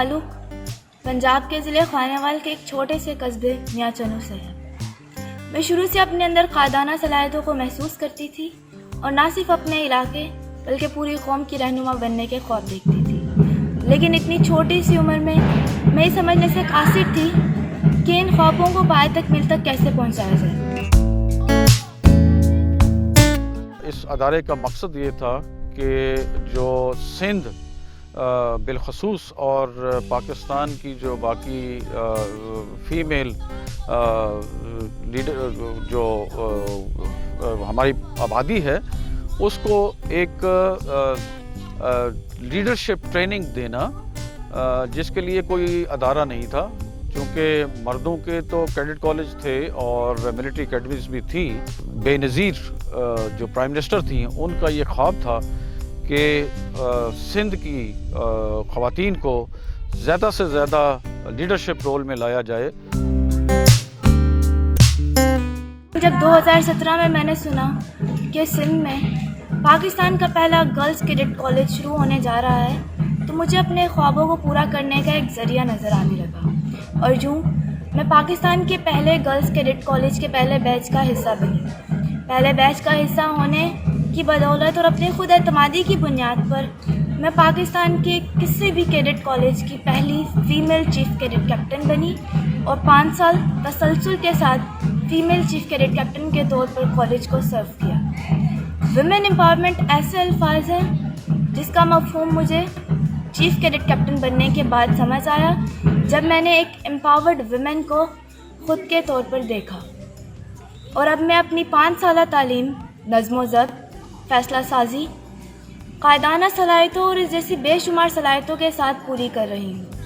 ताल्लुक़ पंजाब के ज़िले खानेवाल के एक छोटे से कस्बे मियाँ चनू से है। मैं शुरू से अपने अंदर क़ायदाना सलाहियतों को महसूस करती थी और ना सिर्फ अपने इलाके बल्कि पूरी कौम की रहनुमा बनने के ख्वाब देखती थी। लेकिन इतनी छोटी सी उम्र में मैं ये समझने से कासिर थी कि इन ख्वाबों को पाए तकमील तक कैसे पहुँचाया जाए। इस अदारे का मकसद ये था कि जो सिंध बिलखसूस और पाकिस्तान की जो बाकी फ़ीमेल लीडर जो हमारी आबादी है उसको एक लीडरशिप ट्रेनिंग देना, जिसके लिए कोई अदारा नहीं था, क्योंकि मर्दों के तो कैडेट कॉलेज थे और मिलिट्री अकेडमीज भी थी। बेनज़ीर जो प्राइम मिनिस्टर थी उनका ये ख्वाब था कि सिंध की ख़वातीन को ज़्यादा से ज़्यादा लीडरशिप रोल में लाया जाए। जब 2017 में मैंने सुना कि सिंध में पाकिस्तान का पहला गर्ल्स कैडेट कॉलेज शुरू होने जा रहा है तो मुझे अपने ख्वाबों को पूरा करने का एक ज़रिया नज़र आने लगा और यूँ मैं पाकिस्तान के पहले गर्ल्स कैडेट कॉलेज के पहले बैच का हिस्सा बनी। पहले बैच का हिस्सा होने की बदौलत और अपने खुद एतमादी की बुनियाद पर मैं पाकिस्तान के किसी भी कैडेट कॉलेज की पहली फ़ीमेल चीफ़ कैडेट कैप्टन बनी और 5 साल तसलसल के साथ फ़ीमेल चीफ़ कैडेट कैप्टन के तौर पर कॉलेज को सर्व किया। विमेन एम्पावरमेंट ऐसे अल्फाज हैं जिसका मफ़हूम मुझे चीफ़ कैडेट कैप्टन बनने के बाद समझ आया जब मैंने एक एम्पावर्ड विमेन को ख़ुद के तौर पर देखा। और अब मैं अपनी 5 साला तालीम नज़्म ज़ब्त, फ़ैसला साजी, क़ायदाना सलाहियतों और इस जैसी बेशुमार सलाहियतों के साथ पूरी कर रही हूँ।